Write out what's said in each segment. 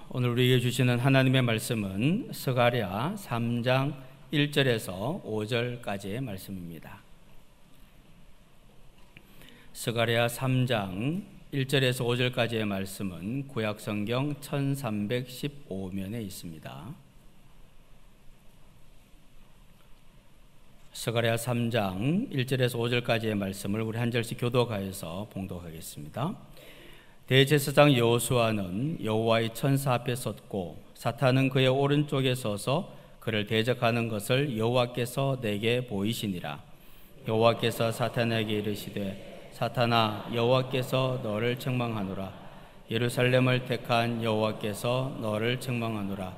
오늘 우리에게 주시는 하나님의 말씀은 스가랴 3장 1절에서 5절까지의 말씀입니다. 스가랴 3장 1절에서 5절까지의 말씀은 구약성경 1315면에 있습니다. 스가랴 3장 1절에서 5절까지의 말씀을 우리 한 절씩 교독하여서 봉독하겠습니다. 대제사장 여호수아는 여호와의 천사 앞에 섰고 사탄은 그의 오른쪽에 서서 그를 대적하는 것을 여호와께서 내게 보이시니라. 여호와께서 사탄에게 이르시되 사탄아, 여호와께서 너를 책망하노라. 예루살렘을 택한 여호와께서 너를 책망하노라.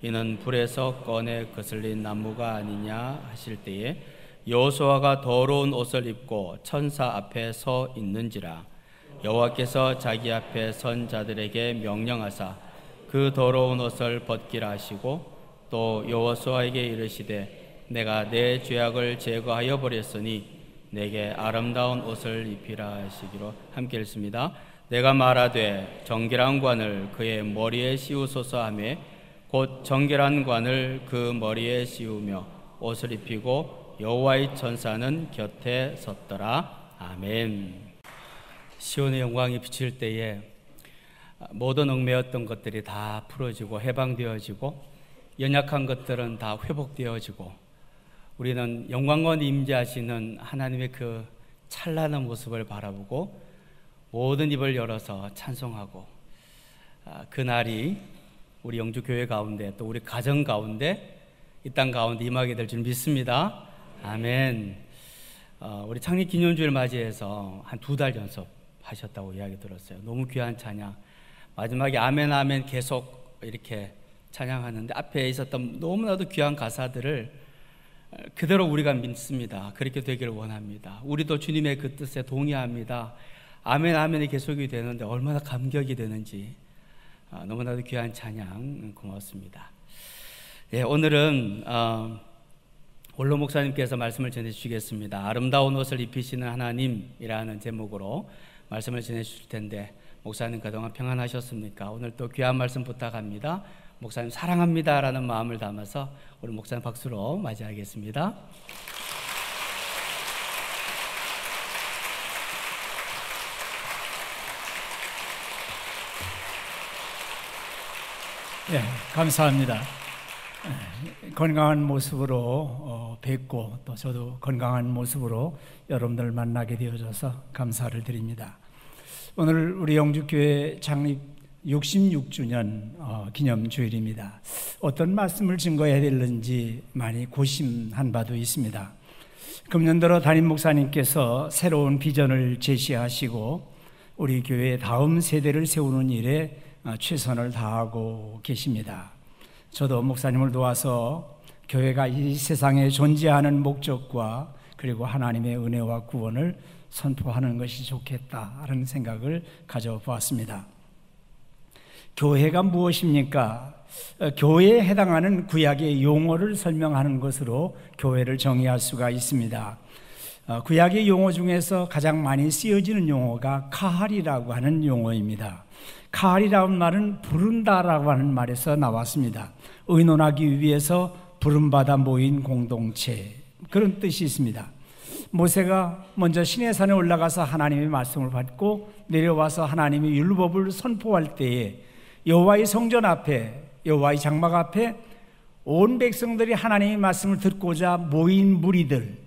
이는 불에서 꺼내 거슬린 나무가 아니냐 하실 때에 여호수아가 더러운 옷을 입고 천사 앞에 서 있는지라. 여호와께서 자기 앞에 선 자들에게 명령하사 그 더러운 옷을 벗기라 하시고 또 여호수아에게 이르시되 내가 내 죄악을 제거하여 버렸으니 내게 아름다운 옷을 입히라 하시기로 함께 읽습니다. 내가 말하되 정결한 관을 그의 머리에 씌우소서 하매 곧 정결한 관을 그 머리에 씌우며 옷을 입히고 여호와의 천사는 곁에 섰더라. 아멘. 시온의 영광이 비칠 때에 모든 얽매였던 것들이 다 풀어지고 해방되어지고 연약한 것들은 다 회복되어지고 우리는 영광과 임재하시는 하나님의 그 찬란한 모습을 바라보고 모든 입을 열어서 찬송하고 그날이 우리 영주교회 가운데 또 우리 가정 가운데 이 땅 가운데 임하게 될 줄 믿습니다. 아멘. 우리 창립 기념주일 맞이해서 한 2달 연습 하셨다고 이야기 들었어요. 너무 귀한 찬양. 마지막에 아멘 아멘 계속 이렇게 찬양하는데 앞에 있었던 너무나도 귀한 가사들을 그대로 우리가 믿습니다. 그렇게 되기를 원합니다. 우리도 주님의 그 뜻에 동의합니다. 아멘 아멘이 계속이 되는데 얼마나 감격이 되는지 너무나도 귀한 찬양 고맙습니다. 예, 오늘은 원로 목사님께서 말씀을 전해주시겠습니다. 아름다운 옷을 입히시는 하나님이라는 제목으로 말씀을 전해주실 텐데 목사님 그동안 평안하셨습니까? 오늘 또 귀한 말씀 부탁합니다. 목사님 사랑합니다 라는 마음을 담아서 우리 목사님 박수로 맞이하겠습니다. 네, 감사합니다. 건강한 모습으로 뵙고 또 저도 건강한 모습으로 여러분들 만나게 되어줘서 감사를 드립니다. 오늘 우리 영주교회 창립 66주년 기념주일입니다. 어떤 말씀을 증거해야 되는지 많이 고심한 바도 있습니다. 금년 들어 담임 목사님께서 새로운 비전을 제시하시고 우리 교회의 다음 세대를 세우는 일에 최선을 다하고 계십니다. 저도 목사님을 도와서 교회가 이 세상에 존재하는 목적과 그리고 하나님의 은혜와 구원을 선포하는 것이 좋겠다라는 생각을 가져보았습니다. 교회가 무엇입니까? 교회에 해당하는 구약의 용어를 설명하는 것으로 교회를 정의할 수가 있습니다. 구약의 용어 중에서 가장 많이 쓰여지는 용어가 카할이라고 하는 용어입니다. 카할이라는 말은 부른다라고 하는 말에서 나왔습니다. 의논하기 위해서 부름받아 모인 공동체, 그런 뜻이 있습니다. 모세가 먼저 시내산에 올라가서 하나님의 말씀을 받고 내려와서 하나님의 율법을 선포할 때에 여호와의 성전 앞에, 여호와의 장막 앞에 온 백성들이 하나님의 말씀을 듣고자 모인 무리들,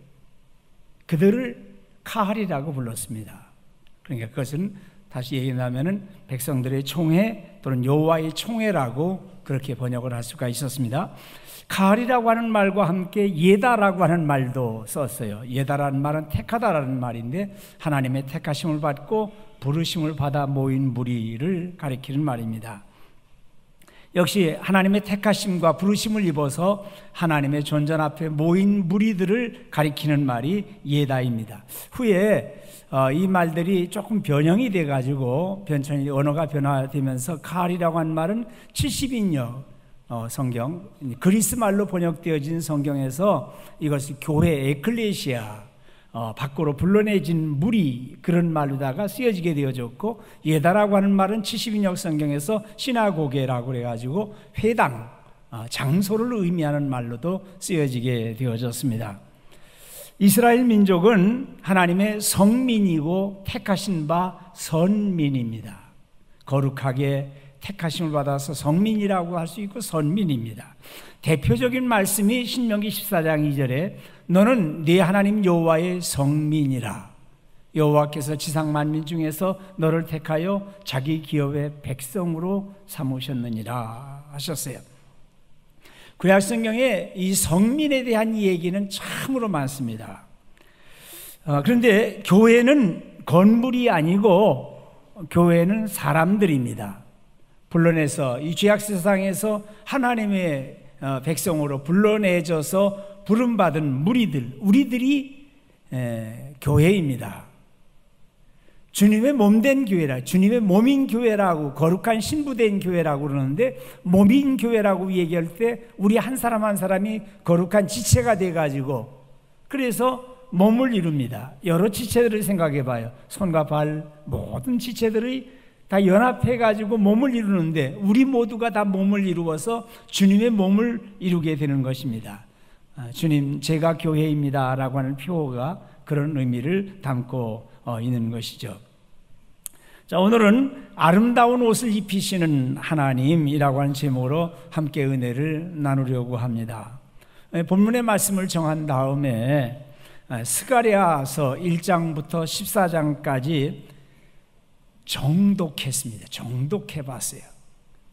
그들을 카할이라고 불렀습니다. 그러니까 그것은 다시 얘기하면 백성들의 총회 또는 여호와의 총회라고 그렇게 번역을 할 수가 있었습니다. 카할이라고 하는 말과 함께 예다라고 하는 말도 썼어요. 예다라는 말은 택하다라는 말인데 하나님의 택하심을 받고 부르심을 받아 모인 무리를 가리키는 말입니다. 역시 하나님의 택하심과 부르심을 입어서 하나님의 존전 앞에 모인 무리들을 가리키는 말이 예다입니다. 후에 이 말들이 조금 변형이 돼가지고 변천이 언어가 변화되면서 카할이라고 하는 말은 70인역 성경, 그리스 말로 번역되어진 성경에서 이것이 교회 에클레시아, 밖으로 불러내진 무리, 그런 말로다가 쓰여지게 되어졌고, 예다라고 하는 말은 70인역 성경에서 시나고게라고 그래가지고 회당, 장소를 의미하는 말로도 쓰여지게 되어졌습니다. 이스라엘 민족은 하나님의 성민이고 택하신 바 선민입니다. 거룩하게 택하심을 받아서 성민이라고 할 수 있고 선민입니다. 대표적인 말씀이 신명기 14장 2절에 너는 네 하나님 여호와의 성민이라. 여호와께서 지상 만민 중에서 너를 택하여 자기 기업의 백성으로 삼으셨느니라 하셨어요. 구약 성경에 이 성민에 대한 얘기는 참으로 많습니다. 그런데 교회는 건물이 아니고 교회는 사람들입니다. 불러내서 이 죄악 세상에서 하나님의 백성으로 불러내져서 부름받은 무리들, 우리들이 교회입니다. 주님의 몸된 교회라, 주님의 몸인 교회라고, 거룩한 신부된 교회라고 그러는데, 몸인 교회라고 얘기할 때 우리 한 사람 한 사람이 거룩한 지체가 돼가지고, 그래서 몸을 이룹니다. 여러 지체들을 생각해 봐요. 손과 발, 모든 지체들이 다 연합해가지고 몸을 이루는데, 우리 모두가 다 몸을 이루어서 주님의 몸을 이루게 되는 것입니다. 주님, 제가 교회입니다 라고 하는 표어가 그런 의미를 담고 있는 것이죠. 자, 오늘은 아름다운 옷을 입히시는 하나님이라고 하는 제목으로 함께 은혜를 나누려고 합니다. 본문의 말씀을 정한 다음에 스가랴서 1장부터 14장까지 정독했습니다. 정독해 봤어요.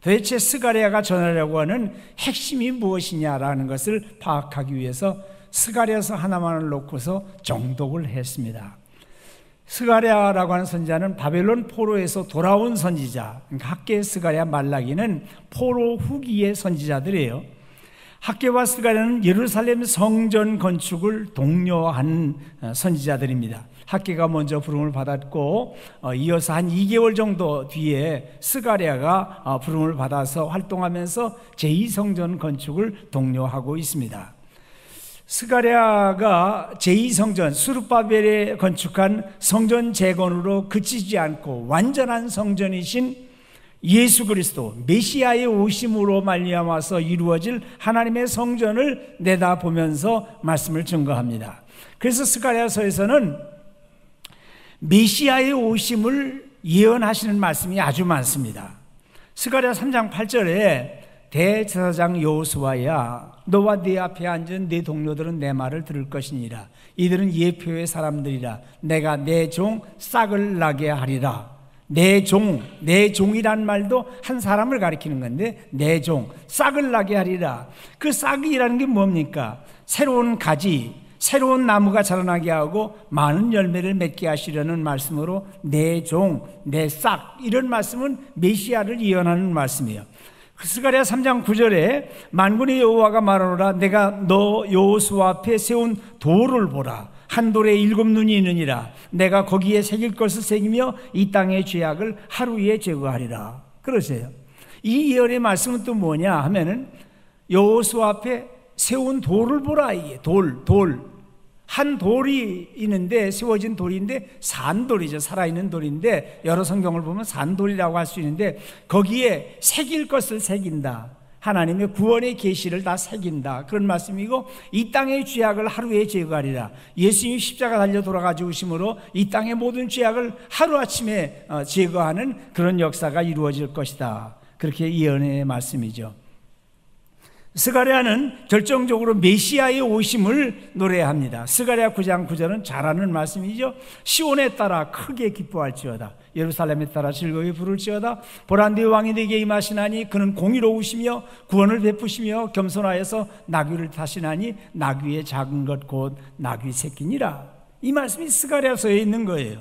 도대체 스가랴가 전하려고 하는 핵심이 무엇이냐라는 것을 파악하기 위해서 스가랴서 하나만을 놓고서 정독을 했습니다. 스가랴라고 하는 선지자는 바벨론 포로에서 돌아온 선지자, 그러니까 학개, 스가랴, 말라기는 포로 후기의 선지자들이에요. 학개와 스가랴는 예루살렘 성전 건축을 독려한 선지자들입니다. 학개가 먼저 부름을 받았고, 이어서 한 2개월 정도 뒤에 스가랴가 부름을 받아서 활동하면서 제2성전 건축을 독려하고 있습니다. 스가랴가 제2성전 스룹바벨에 건축한 성전 재건으로 그치지 않고 완전한 성전이신 예수 그리스도 메시아의 오심으로 말미암아서 이루어질 하나님의 성전을 내다보면서 말씀을 증거합니다. 그래서 스가랴서에서는 메시아의 오심을 예언하시는 말씀이 아주 많습니다. 스가랴 3장 8절에 대제사장 여호수아야, 너와 네 앞에 앉은 네 동료들은 내 말을 들을 것이니라. 이들은 예표의 사람들이라. 내가 내 종 싹을 나게 하리라. 내 종이란 말도 한 사람을 가리키는 건데, 내 종 싹을 나게 하리라. 그 싹이라는 게 뭡니까? 새로운 가지, 새로운 나무가 자라나게 하고 많은 열매를 맺게 하시려는 말씀으로 내 종, 내 싹, 이런 말씀은 메시아를 예언하는 말씀이에요. 스가랴 3장 9절에 만군의 여호와가 말하노라. 내가 너 여호수아 앞에 세운 돌을 보라. 한 돌에 7눈이 있느니라. 내가 거기에 새길 것을 새기며 이 땅의 죄악을 하루에 제거하리라. 그러세요. 이 예언의 말씀은 또 뭐냐 하면은 여호수아 앞에 세운 돌을 보라. 이게 돌. 한 돌이 있는데, 세워진 돌인데 산돌이죠. 살아있는 돌인데 여러 성경을 보면 산돌이라고 할 수 있는데, 거기에 새길 것을 새긴다. 하나님의 구원의 계시를 다 새긴다. 그런 말씀이고, 이 땅의 죄악을 하루에 제거하리라. 예수님이 십자가 달려 돌아가 죽으심으로 이 땅의 모든 죄악을 하루아침에 제거하는 그런 역사가 이루어질 것이다. 그렇게 예언의 말씀이죠. 스가랴는 결정적으로 메시아의 오심을 노래합니다. 스가랴 9장 9절은 잘하는 말씀이죠. 시온에 따라 크게 기뻐할지어다. 예루살렘에 따라 즐거이 부를지어다. 보라, 네 왕이 네게 임하시나니 그는 공의로우시며 구원을 베푸시며 겸손하여서 나귀를 타시나니 나귀의 작은 것 곧 나귀 새끼니라. 이 말씀이 스가랴서에 있는 거예요.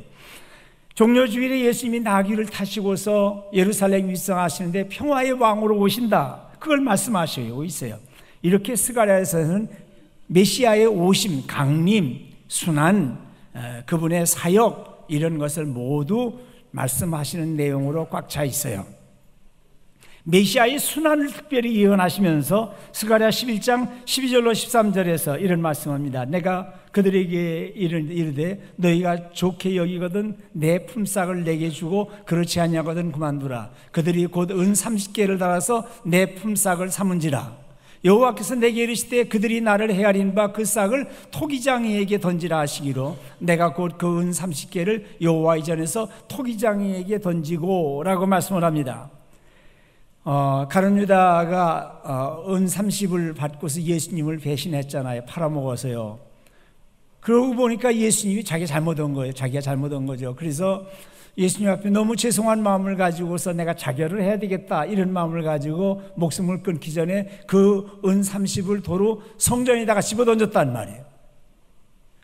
종려주일에 예수님이 나귀를 타시고서 예루살렘 입성하시는데 평화의 왕으로 오신다. 그걸 말씀하시고 있어요. 이렇게 스가랴에서는 메시아의 오심, 강림, 순환, 그분의 사역, 이런 것을 모두 말씀하시는 내용으로 꽉 차 있어요. 메시아의 순환을 특별히 예언하시면서 스가랴 11장 12절로 13절에서 이런 말씀합니다. 내가 그들에게 이르되 너희가 좋게 여기거든 내 품삯을 내게 주고 그렇지 아니하거든 그만두라. 그들이 곧 은 30개를 달아서 내 품삯을 삼은지라. 여호와께서 내게 이르시되 그들이 나를 헤아린 바 그 싹을 토기장이에게 던지라 하시기로 내가 곧 그 은 30개를 여호와의 전에서 토기장이에게 던지고 라고 말씀을 합니다. 가룟 유다가 은 30을 받고서 예수님을 배신했잖아요. 팔아먹어서요. 그러고 보니까 예수님이 자기가 잘못한 거예요. 자기가 잘못한 거죠. 그래서 예수님 앞에 너무 죄송한 마음을 가지고서 내가 자결을 해야 되겠다 이런 마음을 가지고 목숨을 끊기 전에 그 은 30을 도로 성전에다가 집어던졌단 말이에요.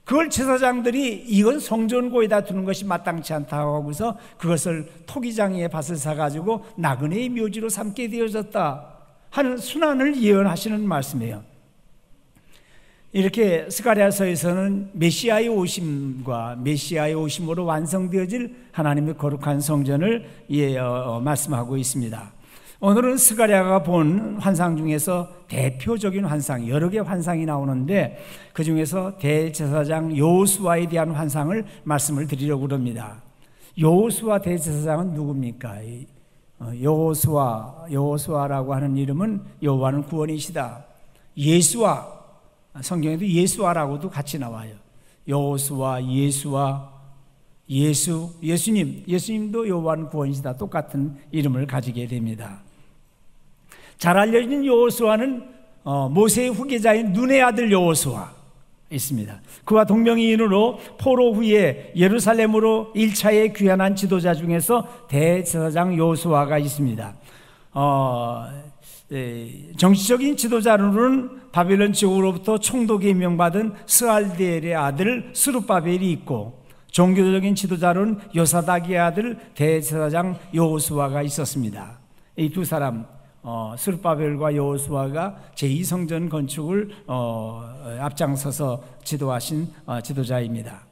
그걸 제사장들이 이건 성전고에다 두는 것이 마땅치 않다고 하고서 그것을 토기장이의 밭을 사가지고 나그네의 묘지로 삼게 되어졌다 하는 순환을 예언하시는 말씀이에요. 이렇게 스가랴서에서는 메시아의 오심과 메시아의 오심으로 완성되어질 하나님의 거룩한 성전을 말씀하고 있습니다. 오늘은 스가랴가 본 환상 중에서 대표적인 환상, 여러 개의 환상이 나오는데 그 중에서 대제사장 여호수아에 대한 환상을 말씀을 드리려고 합니다. 여호수아 대제사장은 누굽니까? 여호수아라고 하는 이름은 여호와는 구원이시다. 예수아, 성경에도 예수아라고도 같이 나와요. 여호수아, 예수님도 여호와는 구원이시다. 똑같은 이름을 가지게 됩니다. 잘 알려진 여호수아는 모세의 후계자인 눈의 아들 여호수아 있습니다. 그와 동명이인으로 포로 후에 예루살렘으로 1차에 귀환한 지도자 중에서 대제사장 여호수아가 있습니다. 정치적인 지도자로는 바벨론 지옥으로부터 총독에 임명받은 스알디엘의 아들 스룹바벨이 있고 종교적인 지도자로는 요사닥의 아들 대제사장 여호수아가 있었습니다. 이 두 사람 스룹바벨과 여호수아가 제2성전 건축을 앞장서서 지도하신 지도자입니다.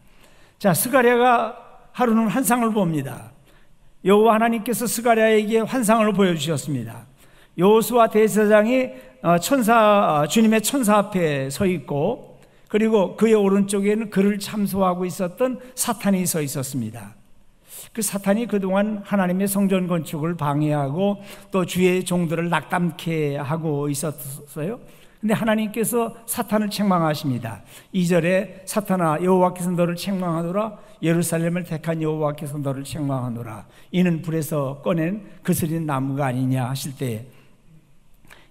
자, 스가랴가 하루는 환상을 봅니다. 여호와 하나님께서 스가랴에게 환상을 보여주셨습니다. 여호수아 대제사장이 주님의 천사 앞에 서 있고 그리고 그의 오른쪽에는 그를 참소하고 있었던 사탄이 서 있었습니다. 그 사탄이 그동안 하나님의 성전 건축을 방해하고 또 주의 종들을 낙담케 하고 있었어요. 근데 하나님께서 사탄을 책망하십니다. 2절에 사탄아 여호와께서 너를 책망하노라. 예루살렘을 택한 여호와께서 너를 책망하노라. 이는 불에서 꺼낸 그스린 나무가 아니냐 하실 때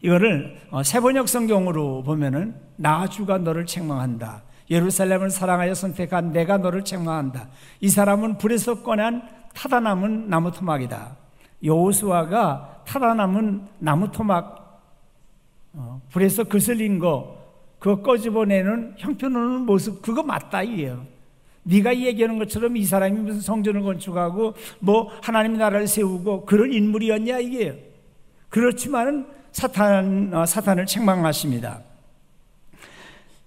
이거를 세번역 성경으로 보면은 나 주가 너를 책망한다. 예루살렘을 사랑하여 선택한 내가 너를 책망한다. 이 사람은 불에서 꺼낸 타다 남은 나무 토막이다. 여호수아가 타다 남은 나무 토막 불에서 그슬린 거 그거 꺼집어내는 형편없는 모습 그거 맞다 이게요. 네가 얘기하는 것처럼 이 사람이 무슨 성전을 건축하고 뭐 하나님의 나라를 세우고 그런 인물이었냐 이게요. 그렇지만은 사탄을 책망하십니다.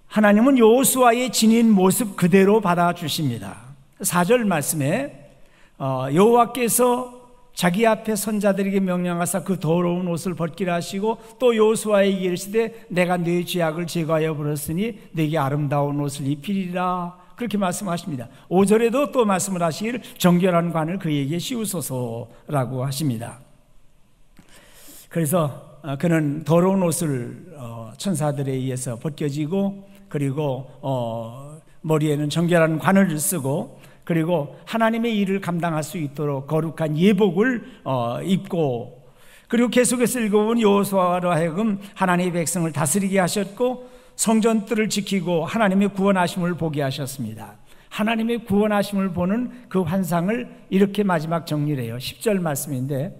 하나님은 여호수아의 지닌 모습 그대로 받아주십니다. 4절 말씀에 여호와께서 자기 앞에 선자들에게 명령하사 그 더러운 옷을 벗기라 하시고 또 여호수아에게 이르시되 내가 네 죄악을 제거하여 버렸으니 네게 아름다운 옷을 입히리라 그렇게 말씀하십니다. 5절에도 또 말씀을 하시기를 정결한 관을 그에게 씌우소서라고 하십니다. 그래서 그는 더러운 옷을 천사들에 의해서 벗겨지고 그리고 머리에는 정결한 관을 쓰고 그리고 하나님의 일을 감당할 수 있도록 거룩한 예복을 입고 그리고 계속해서 읽어보면 여호수아로 하여금 하나님의 백성을 다스리게 하셨고 성전들을 지키고 하나님의 구원하심을 보게 하셨습니다. 하나님의 구원하심을 보는 그 환상을 이렇게 마지막 정리를 해요. 10절 말씀인데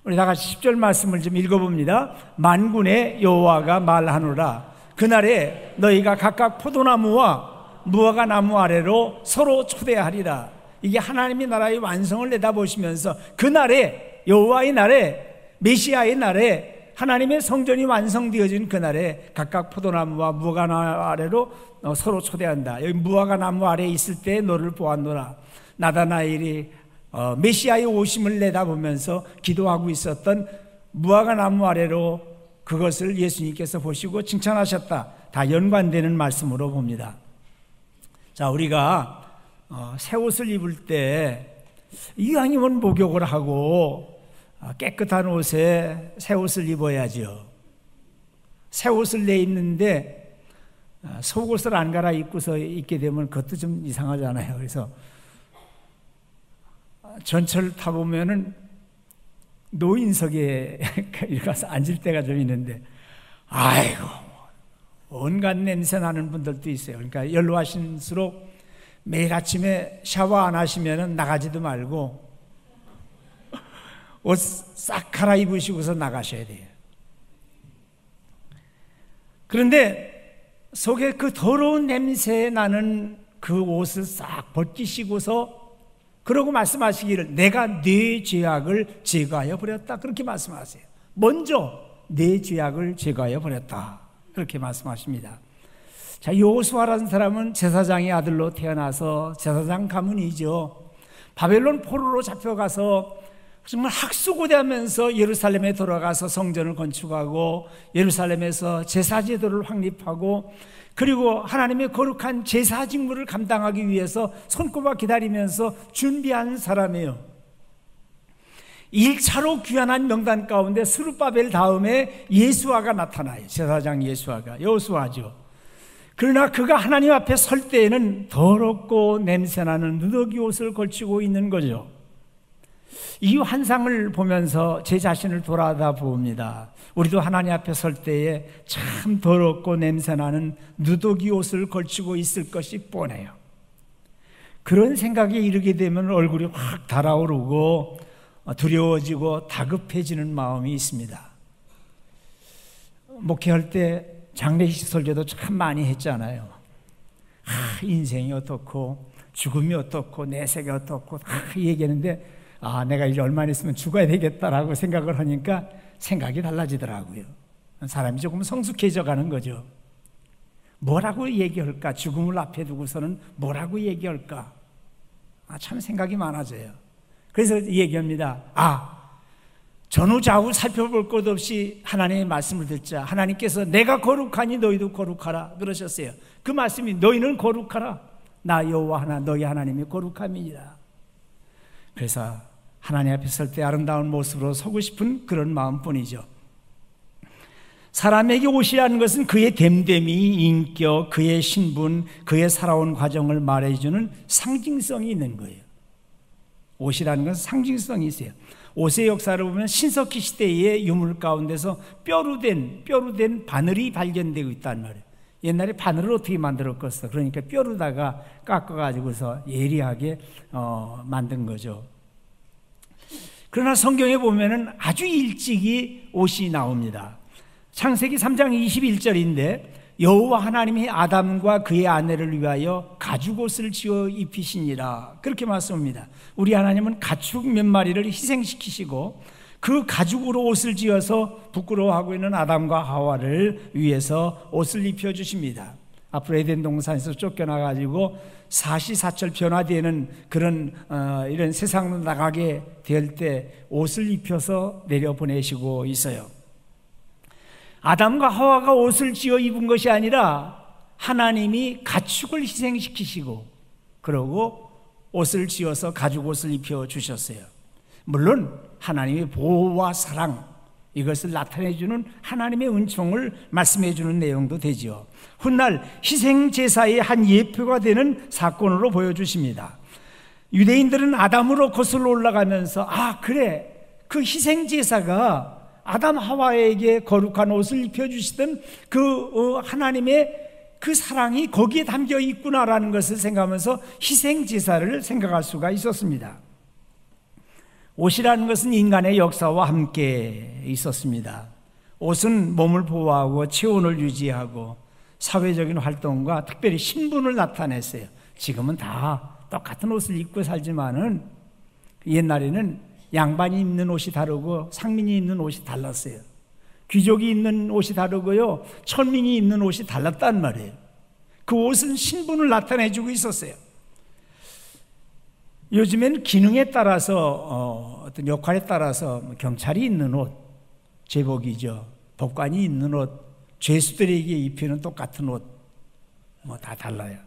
우리 다 같이 10절 말씀을 좀 읽어봅니다. 만군의 여호와가 말하노라. 그날에 너희가 각각 포도나무와 무화과 나무 아래로 서로 초대하리라. 이게 하나님의 나라의 완성을 내다보시면서 그날에 여호와의 날에 메시아의 날에 하나님의 성전이 완성되어진 그날에 각각 포도나무와 무화과 나무 아래로 서로 초대한다. 여기 무화과 나무 아래에 있을 때 너를 보았노라. 나다나엘이 메시아의 오심을 내다보면서 기도하고 있었던 무화과 나무 아래로 그것을 예수님께서 보시고 칭찬하셨다. 다 연관되는 말씀으로 봅니다. 자, 우리가 새 옷을 입을 때 이왕이면 목욕을 하고 깨끗한 옷에 새 옷을 입어야죠. 새 옷을 내입는데 속옷을 안 갈아입고서 입게 되면 그것도 좀 이상하잖아요. 그래서 전철 타보면은 노인석에 가서 앉을 때가 좀 있는데, 아이고, 온갖 냄새 나는 분들도 있어요. 그러니까 연로하실수록 매일 아침에 샤워 안 하시면은 나가지도 말고 옷 싹 갈아입으시고서 나가셔야 돼요. 그런데 속에 그 더러운 냄새 나는 그 옷을 싹 벗기시고서 그러고 말씀하시기를 내가 네 죄악을 제거하여 버렸다. 그렇게 말씀하세요. 먼저 네 죄악을 제거하여 버렸다. 그렇게 말씀하십니다. 자, 여호수아라는 사람은 제사장의 아들로 태어나서 제사장 가문이죠. 바벨론 포로로 잡혀가서 정말 학수고대하면서 예루살렘에 돌아가서 성전을 건축하고 예루살렘에서 제사제도를 확립하고 그리고 하나님의 거룩한 제사 직무를 감당하기 위해서 손꼽아 기다리면서 준비한 사람이에요. 1차로 귀환한 명단 가운데 스룹바벨 다음에 예수아가 나타나요. 제사장 예수아가, 여호수아죠. 그러나 그가 하나님 앞에 설 때에는 더럽고 냄새나는 누더기 옷을 걸치고 있는 거죠. 이 환상을 보면서 제 자신을 돌아다 봅니다. 우리도 하나님 앞에 설 때에 참 더럽고 냄새나는 누더기 옷을 걸치고 있을 것이 뻔해요. 그런 생각에 이르게 되면 얼굴이 확 달아오르고 두려워지고 다급해지는 마음이 있습니다. 목회할 때 장례식 설교도 참 많이 했잖아요. 인생이 어떻고 죽음이 어떻고 내색이 어떻고 다 얘기했는데 내가 이제 얼마 있으면 죽어야 되겠다라고 생각을 하니까 생각이 달라지더라고요. 사람이 조금 성숙해져 가는 거죠. 뭐라고 얘기할까? 죽음을 앞에 두고서는 뭐라고 얘기할까? 참 생각이 많아져요. 그래서 얘기합니다. 전후 좌우 살펴볼 것 없이 하나님의 말씀을 듣자. 하나님께서 내가 거룩하니 너희도 거룩하라 그러셨어요. 그 말씀이 너희는 거룩하라. 나 여호와 하나 너희 하나님이 거룩함이니라. 그래서 하나님 앞에 설 때 아름다운 모습으로 서고 싶은 그런 마음뿐이죠. 사람에게 옷이라는 것은 그의 됨됨이, 인격, 그의 신분, 그의 살아온 과정을 말해주는 상징성이 있는 거예요. 옷이라는 것은 상징성이 있어요. 옷의 역사를 보면 신석기 시대의 유물 가운데서 뼈로 된 바늘이 발견되고 있단 말이에요. 옛날에 바늘을 어떻게 만들었겠어? 그러니까 뼈로다가 깎아가지고서 예리하게 만든 거죠. 그러나 성경에 보면은 아주 일찍이 옷이 나옵니다. 창세기 3장 21절인데 여호와 하나님이 아담과 그의 아내를 위하여 가죽옷을 지어 입히시니라 그렇게 말씀합니다. 우리 하나님은 가축 몇 마리를 희생시키시고 그 가죽으로 옷을 지어서 부끄러워하고 있는 아담과 하와를 위해서 옷을 입혀주십니다. 앞으로 에덴 동산에서 쫓겨나가지고 사시사철 변화되는 그런 이런 세상으로 나가게 될 때 옷을 입혀서 내려보내시고 있어요. 아담과 하와가 옷을 지어 입은 것이 아니라 하나님이 가축을 희생시키시고 그러고 옷을 지어서 가죽옷을 입혀주셨어요. 물론 하나님의 보호와 사랑 이것을 나타내주는 하나님의 은총을 말씀해주는 내용도 되죠. 훗날 희생제사의 한 예표가 되는 사건으로 보여주십니다. 유대인들은 아담으로 거슬러 올라가면서 그래 그 희생제사가 아담 하와에게 거룩한 옷을 입혀주시던 그 하나님의 그 사랑이 거기에 담겨 있구나라는 것을 생각하면서 희생제사를 생각할 수가 있었습니다. 옷이라는 것은 인간의 역사와 함께 있었습니다. 옷은 몸을 보호하고 체온을 유지하고 사회적인 활동과 특별히 신분을 나타냈어요. 지금은 다 똑같은 옷을 입고 살지만은 옛날에는 양반이 입는 옷이 다르고 상민이 입는 옷이 달랐어요. 귀족이 입는 옷이 다르고요, 천민이 입는 옷이 달랐단 말이에요. 그 옷은 신분을 나타내주고 있었어요. 요즘엔 기능에 따라서 어떤 역할에 따라서 경찰이 입는 옷, 제복이죠. 법관이 입는 옷, 죄수들에게 입히는 똑같은 옷, 뭐 다 달라요.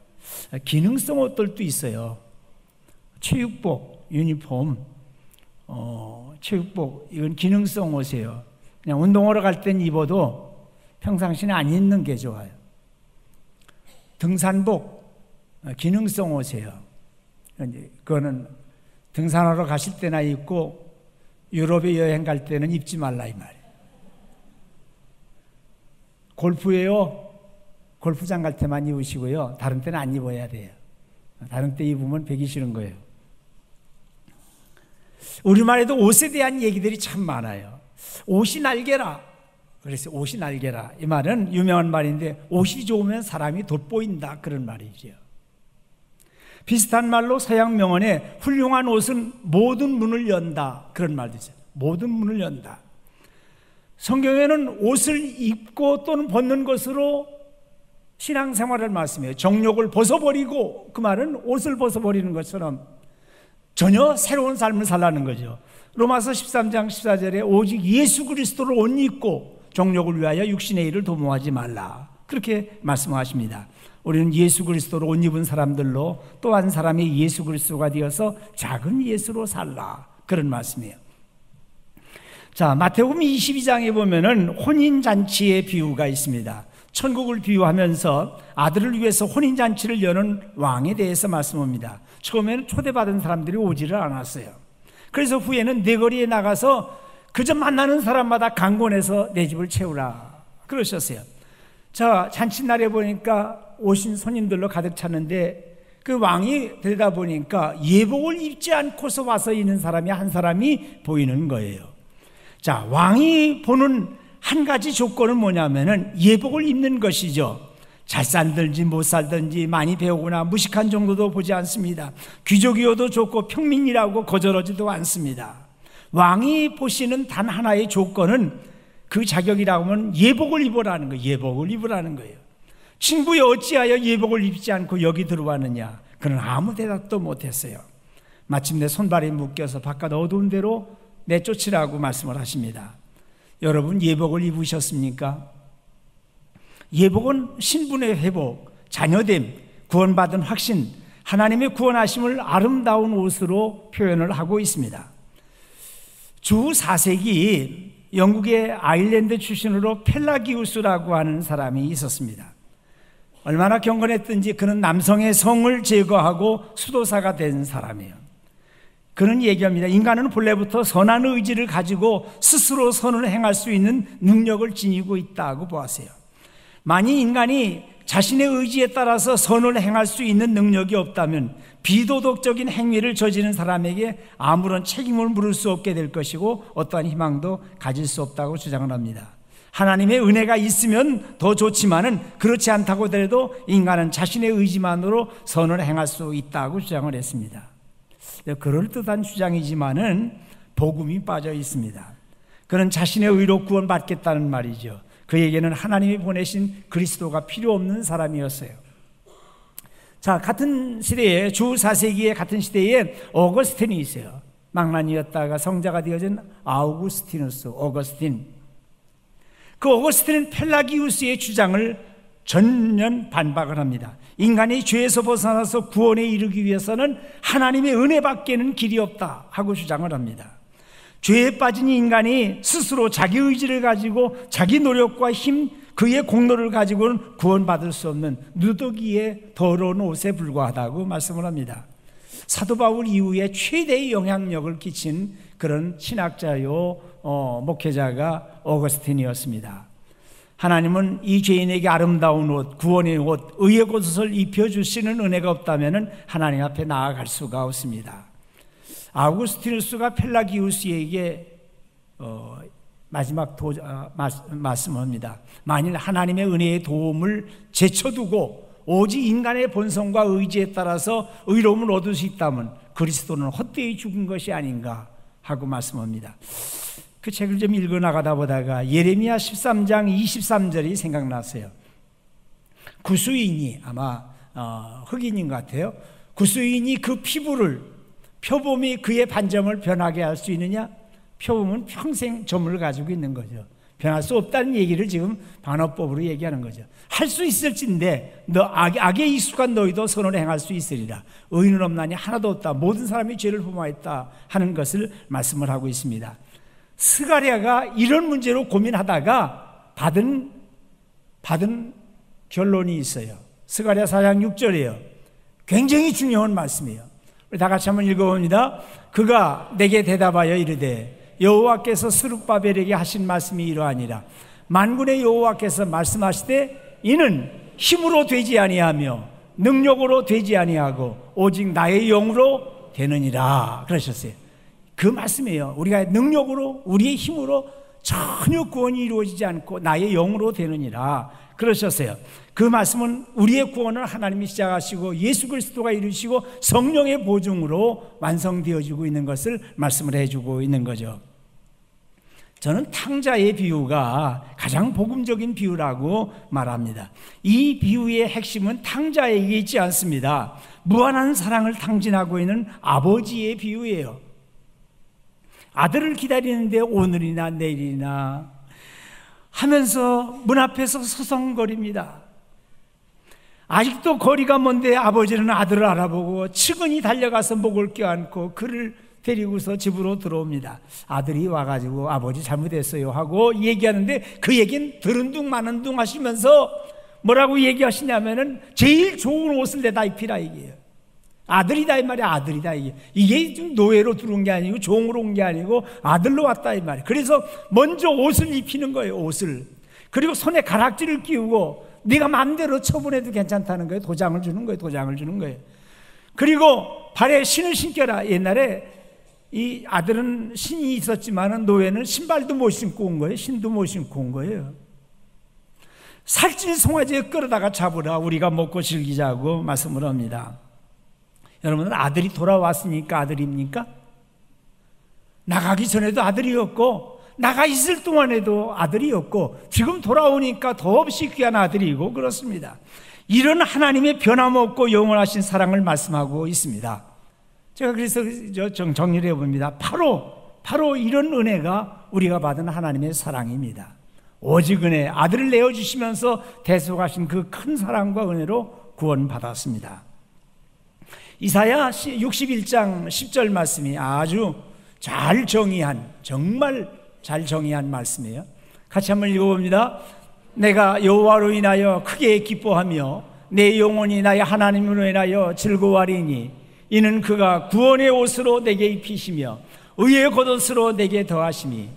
기능성 옷들도 있어요. 체육복, 유니폼, 체육복, 이건 기능성 옷이에요. 그냥 운동하러 갈 땐 입어도 평상시에 안 입는 게 좋아요. 등산복, 기능성 옷이에요. 그거는 등산하러 가실 때나 입고 유럽에 여행 갈 때는 입지 말라 이 말이에요. 골프예요. 골프장 갈 때만 입으시고요. 다른 때는 안 입어야 돼요. 다른 때 입으면 배기 싫은 거예요. 우리말에도 옷에 대한 얘기들이 참 많아요. 옷이 날개라. 그래서 옷이 날개라. 이 말은 유명한 말인데 옷이 좋으면 사람이 돋보인다 그런 말이죠. 비슷한 말로 서양 명언에 훌륭한 옷은 모든 문을 연다 그런 말도 있어요. 모든 문을 연다. 성경에는 옷을 입고 또는 벗는 것으로 신앙생활을 말씀해요. 정욕을 벗어버리고, 그 말은 옷을 벗어버리는 것처럼 전혀 새로운 삶을 살라는 거죠. 로마서 13장 14절에 오직 예수 그리스도를 옷 입고 정욕을 위하여 육신의 일을 도모하지 말라 그렇게 말씀하십니다. 우리는 예수 그리스도로 옷 입은 사람들로 또 한 사람이 예수 그리스도가 되어서 작은 예수로 살라 그런 말씀이에요. 자, 마태복음 22장에 보면은 혼인잔치의 비유가 있습니다. 천국을 비유하면서 아들을 위해서 혼인잔치를 여는 왕에 대해서 말씀합니다. 처음에는 초대받은 사람들이 오지를 않았어요. 그래서 후에는 내거리에 나가서 그저 만나는 사람마다 강권해서 내 집을 채우라 그러셨어요. 자, 잔치날에 보니까 오신 손님들로 가득 찼는데 그 왕이 되다 보니까 예복을 입지 않고서 와서 있는 사람이 한 사람이 보이는 거예요. 자, 왕이 보는 한 가지 조건은 뭐냐면은 예복을 입는 것이죠. 잘 살든지 못 살든지 많이 배우거나 무식한 정도도 보지 않습니다. 귀족이어도 좋고 평민이라고 거절하지도 않습니다. 왕이 보시는 단 하나의 조건은 그 자격이라고 하면 예복을 입으라는 거예요. 예복을 입으라는 거예요. 친구에 어찌하여 예복을 입지 않고 여기 들어왔느냐? 그는 아무 대답도 못했어요. 마침내 손발이 묶여서 바깥 어두운 데로 내쫓으라고 말씀을 하십니다. 여러분 예복을 입으셨습니까? 예복은 신분의 회복, 자녀됨, 구원받은 확신, 하나님의 구원하심을 아름다운 옷으로 표현을 하고 있습니다. 주 4세기 영국의 아일랜드 출신으로 펠라기우스라고 하는 사람이 있었습니다. 얼마나 경건했든지 그는 남성의 성을 제거하고 수도사가 된 사람이에요. 그는 얘기합니다. 인간은 본래부터 선한 의지를 가지고 스스로 선을 행할 수 있는 능력을 지니고 있다고 보았어요. 만약 인간이 자신의 의지에 따라서 선을 행할 수 있는 능력이 없다면 비도덕적인 행위를 저지른 사람에게 아무런 책임을 물을 수 없게 될 것이고 어떠한 희망도 가질 수 없다고 주장을 합니다. 하나님의 은혜가 있으면 더 좋지만은 그렇지 않다고 하더라도 인간은 자신의 의지만으로 선을 행할 수 있다고 주장을 했습니다. 그럴듯한 주장이지만은 복음이 빠져 있습니다. 그는 자신의 의로 구원받겠다는 말이죠. 그에게는 하나님이 보내신 그리스도가 필요 없는 사람이었어요. 자, 같은 시대에 주 4세기의 같은 시대에 어거스틴이 있어요. 망나니였다가 성자가 되어진 아우구스티누스, 어거스틴. 그 어거스틴은 펠라기우스의 주장을 전면 반박을 합니다. 인간이 죄에서 벗어나서 구원에 이르기 위해서는 하나님의 은혜밖에는 길이 없다 하고 주장을 합니다. 죄에 빠진 인간이 스스로 자기 의지를 가지고 자기 노력과 힘, 그의 공로를 가지고는 구원받을 수 없는 누더기의 더러운 옷에 불과하다고 말씀을 합니다. 사도 바울 이후에 최대의 영향력을 끼친 그런 신학자요 목회자가 어거스틴이었습니다. 하나님은 이 죄인에게 아름다운 옷, 구원의 옷, 의의 옷을 입혀주시는 은혜가 없다면 하나님 앞에 나아갈 수가 없습니다. 아우구스티누스가 펠라기우스에게 마지막 말씀합니다. 만일 하나님의 은혜의 도움을 제쳐두고 오직 인간의 본성과 의지에 따라서 의로움을 얻을 수 있다면 그리스도는 헛되이 죽은 것이 아닌가 하고 말씀합니다. 그 책을 좀 읽어나가다 보다가 예레미야 13장 23절이 생각났어요. 구수인이 아마 흑인인 것 같아요. 구수인이 그 피부를 표범이 그의 반점을 변하게 할 수 있느냐? 표범은 평생 점을 가지고 있는 거죠. 변할 수 없다는 얘기를 지금 반어법으로 얘기하는 거죠. 할 수 있을진데 너 악에 익숙한 너희도 선을 행할 수 있으리라. 의인은 없나니 하나도 없다. 모든 사람이 죄를 범하였다 하는 것을 말씀을 하고 있습니다. 스가랴가 이런 문제로 고민하다가 받은 결론이 있어요. 스가랴 4장 6절이에요. 굉장히 중요한 말씀이에요. 우리 다 같이 한번 읽어봅니다. 그가 내게 대답하여 이르되 여호와께서 스룹바벨에게 하신 말씀이 이러하니라. 만군의 여호와께서 말씀하시되 이는 힘으로 되지 아니하며 능력으로 되지 아니하고 오직 나의 영으로 되느니라 그러셨어요. 그 말씀이에요. 우리가 능력으로 우리의 힘으로 전혀 구원이 이루어지지 않고 나의 영으로 되느니라 그러셨어요. 그 말씀은 우리의 구원을 하나님이 시작하시고 예수 그리스도가 이루시고 성령의 보증으로 완성되어지고 있는 것을 말씀을 해주고 있는 거죠. 저는 탕자의 비유가 가장 복음적인 비유라고 말합니다. 이 비유의 핵심은 탕자에게 있지 않습니다. 무한한 사랑을 탕진하고 있는 아버지의 비유예요. 아들을 기다리는데 오늘이나 내일이나 하면서 문 앞에서 서성거립니다. 아직도 거리가 먼데 아버지는 아들을 알아보고 측은히 달려가서 목을 껴안고 그를 데리고서 집으로 들어옵니다. 아들이 와가지고 아버지 잘못했어요 하고 얘기하는데 그 얘기는 들은 둥 마는 둥 하시면서 뭐라고 얘기하시냐면은 제일 좋은 옷을 내다 입히라 이게요. 아들이다 이 말이야. 아들이다 이게 좀 노예로 들어온 게 아니고 종으로 온 게 아니고 아들로 왔다 이 말이야. 그래서 먼저 옷을 입히는 거예요. 옷을. 그리고 손에 가락지를 끼우고 네가 마음대로 처분해도 괜찮다는 거예요. 도장을 주는 거예요. 도장을 주는 거예요. 그리고 발에 신을 신겨라. 옛날에 이 아들은 신이 있었지만 노예는 신발도 못 신고 온 거예요. 신도 못 신고 온 거예요. 살찐 송아지에 끌어다가 잡으라. 우리가 먹고 즐기자고 말씀을 합니다. 여러분은 아들이 돌아왔으니까 아들입니까? 나가기 전에도 아들이었고 나가 있을 동안에도 아들이었고 지금 돌아오니까 더없이 귀한 아들이고 그렇습니다. 이런 하나님의 변함없고 영원하신 사랑을 말씀하고 있습니다. 제가 그래서 정리를 해봅니다. 바로 이런 은혜가 우리가 받은 하나님의 사랑입니다. 오직 은혜, 아들을 내어주시면서 대속하신 그 큰 사랑과 은혜로 구원받았습니다. 이사야 61장 10절 말씀이 아주 잘 정의한, 정말 잘 정의한 말씀이에요. 같이 한번 읽어봅니다. 내가 여호와로 인하여 크게 기뻐하며 내 영혼이 나의 하나님으로 인하여 즐거워하리니 이는 그가 구원의 옷으로 내게 입히시며 의의 겉옷으로 내게 더하시니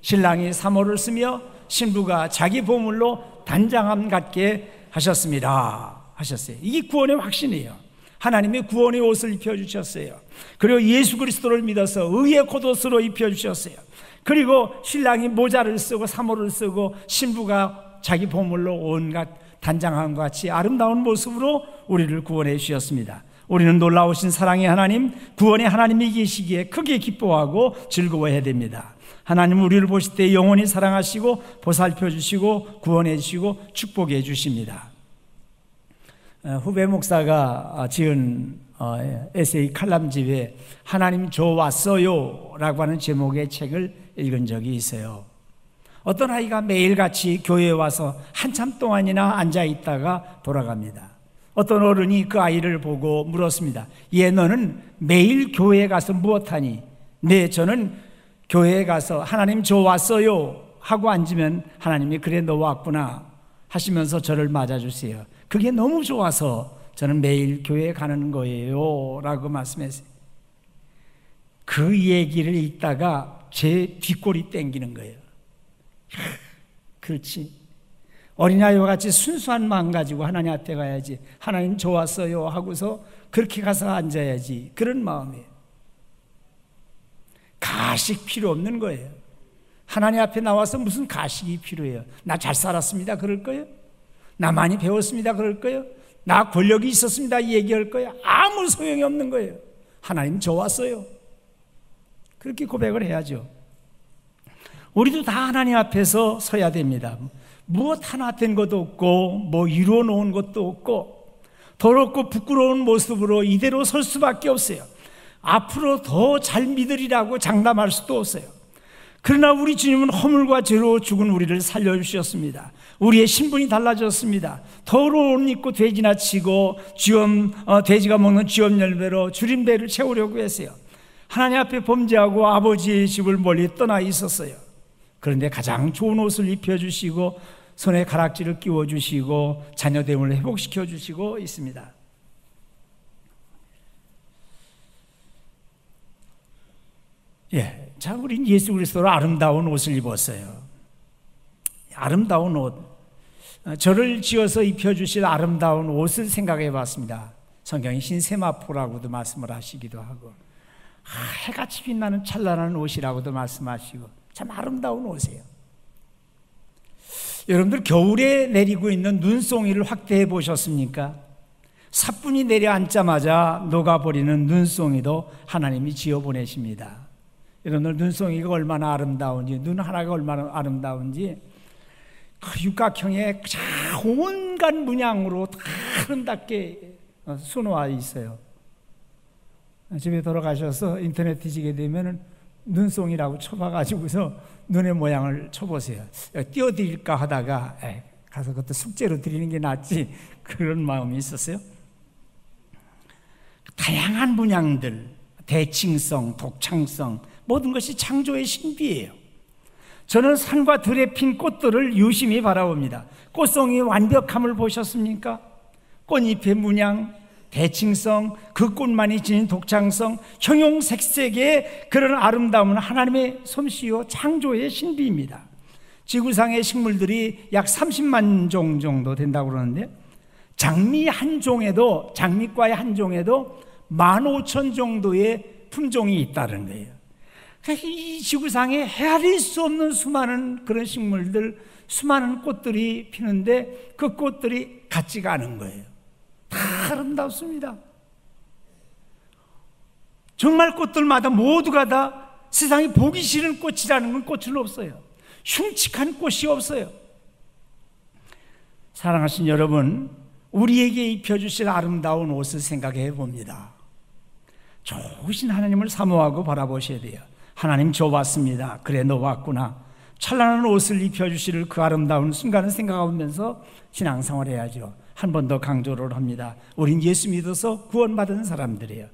신랑이 사모를 쓰며 신부가 자기 보물로 단장함 갖게 하셨습니다 하셨어요. 이게 구원의 확신이에요. 하나님이 구원의 옷을 입혀주셨어요. 그리고 예수 그리스도를 믿어서 의의 겉옷으로 입혀주셨어요. 그리고 신랑이 모자를 쓰고 사모를 쓰고 신부가 자기 보물로 온갖 단장함과 같이 아름다운 모습으로 우리를 구원해 주셨습니다. 우리는 놀라우신 사랑의 하나님, 구원의 하나님이 계시기에 크게 기뻐하고 즐거워해야 됩니다. 하나님은 우리를 보실 때 영원히 사랑하시고 보살펴 주시고 구원해 주시고 축복해 주십니다. 후배 목사가 지은 에세이 칼럼집에 하나님 저 왔어요 라고 하는 제목의 책을 읽은 적이 있어요. 어떤 아이가 매일같이 교회에 와서 한참 동안이나 앉아있다가 돌아갑니다. 어떤 어른이 그 아이를 보고 물었습니다. 얘 너는 매일 교회에 가서 무엇하니? 네, 저는 교회에 가서 하나님 저 왔어요 하고 앉으면 하나님이 그래 너 왔구나 하시면서 저를 맞아주세요. 그게 너무 좋아서 저는 매일 교회에 가는 거예요 라고 말씀했어요. 그 얘기를 읽다가 제 뒷골이 땡기는 거예요. 그렇지, 어린아이와 같이 순수한 마음 가지고 하나님 앞에 가야지. 하나님 좋았어요 하고서 그렇게 가서 앉아야지. 그런 마음이에요. 가식 필요 없는 거예요. 하나님 앞에 나와서 무슨 가식이 필요해요? 나 잘 살았습니다 그럴 거예요? 나 많이 배웠습니다 그럴 거예요? 나 권력이 있었습니다 얘기할 거예요? 아무 소용이 없는 거예요. 하나님 좋았어요. 그렇게 고백을 해야죠. 우리도 다 하나님 앞에서 서야 됩니다. 무엇 하나 된 것도 없고 뭐 이루어 놓은 것도 없고 더럽고 부끄러운 모습으로 이대로 설 수밖에 없어요. 앞으로 더 잘 믿으리라고 장담할 수도 없어요. 그러나 우리 주님은 허물과 죄로 죽은 우리를 살려주셨습니다. 우리의 신분이 달라졌습니다. 더러운 옷 입고 돼지나 치고 돼지가 먹는 쥐엄 열매로 주린 배를 채우려고 했어요. 하나님 앞에 범죄하고 아버지의 집을 멀리 떠나 있었어요. 그런데 가장 좋은 옷을 입혀주시고 손에 가락지를 끼워주시고 자녀됨을 회복시켜주시고 있습니다. 자, 우린 예수 그리스도로 아름다운 옷을 입었어요. 아름다운 옷, 저를 지어서 입혀주실 아름다운 옷을 생각해 봤습니다. 성경이 흰세마포라고도 말씀을 하시기도 하고, 해같이 빛나는 찬란한 옷이라고도 말씀하시고, 참 아름다운 옷이에요. 여러분들 겨울에 내리고 있는 눈송이를 확대해 보셨습니까? 사뿐히 내려앉자마자 녹아버리는 눈송이도 하나님이 지어 보내십니다. 여러분들 눈송이가 얼마나 아름다운지, 눈 하나가 얼마나 아름다운지 그 육각형의 온갖 문양으로 다 아름답게 수놓아 있어요. 집에 돌아가셔서 인터넷 뒤지게 되면 눈송이라고 쳐봐가지고서 눈의 모양을 쳐보세요. 띄워드릴까 하다가 가서 그것도 숙제로 드리는 게 낫지, 그런 마음이 있었어요. 다양한 문양들, 대칭성, 독창성, 모든 것이 창조의 신비예요. 저는 산과 들에 핀 꽃들을 유심히 바라봅니다. 꽃송이의 완벽함을 보셨습니까? 꽃잎의 문양, 대칭성, 그 꽃만이 지닌 독창성, 형용색색의 그런 아름다움은 하나님의 솜씨요 창조의 신비입니다. 지구상의 식물들이 약 30만 종 정도 된다고 그러는데, 장미 한 종에도, 장미과의 한 종에도 15,000 정도의 품종이 있다는 거예요. 이 지구상에 헤아릴 수 없는 수많은 그런 식물들, 수많은 꽃들이 피는데 그 꽃들이 같지가 않은 거예요. 다 아름답습니다. 정말 꽃들마다 모두가 다 세상에 보기 싫은 꽃이라는 건 꽃은 없어요. 흉측한 꽃이 없어요. 사랑하신 여러분, 우리에게 입혀주실 아름다운 옷을 생각해 봅니다. 좋으신 하나님을 사모하고 바라보셔야 돼요. 하나님 저 왔습니다. 그래 너 왔구나. 찬란한 옷을 입혀주실 그 아름다운 순간을 생각하면서 신앙생활을 해야죠. 한 번 더 강조를 합니다. 우린 예수 믿어서 구원받은 사람들이에요.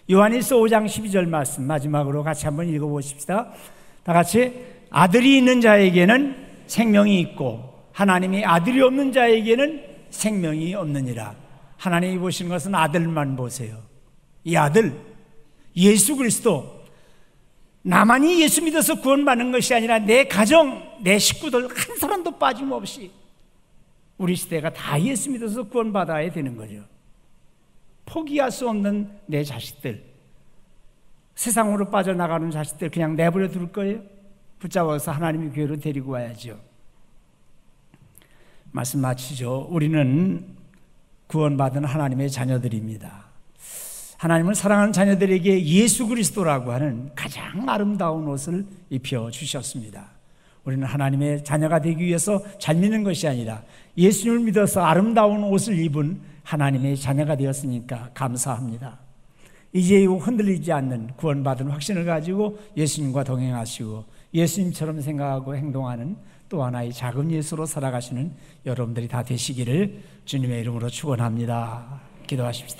요한일서 5장 12절 말씀 마지막으로 같이 한번 읽어보십시다. 다 같이. 아들이 있는 자에게는 생명이 있고 하나님이 아들이 없는 자에게는 생명이 없느니라. 하나님이 보시는 것은 아들만 보세요. 이 아들 예수 그리스도, 나만이 예수 믿어서 구원받는 것이 아니라 내 가정, 내 식구들 한 사람도 빠짐없이 우리 시대가 다 예수 믿어서 구원받아야 되는 거죠. 포기할 수 없는 내 자식들, 세상으로 빠져나가는 자식들 그냥 내버려 둘 거예요? 붙잡아서 하나님의 교회로 데리고 와야죠. 말씀 마치죠. 우리는 구원받은 하나님의 자녀들입니다. 하나님을 사랑하는 자녀들에게 예수 그리스도라고 하는 가장 아름다운 옷을 입혀주셨습니다. 우리는 하나님의 자녀가 되기 위해서 잘 믿는 것이 아니라 예수님을 믿어서 아름다운 옷을 입은 하나님의 자녀가 되었으니까 감사합니다. 이제 이후 흔들리지 않는 구원받은 확신을 가지고 예수님과 동행하시고 예수님처럼 생각하고 행동하는 또 하나의 작은 예수로 살아가시는 여러분들이 다 되시기를 주님의 이름으로 축원합니다. 기도하십시다.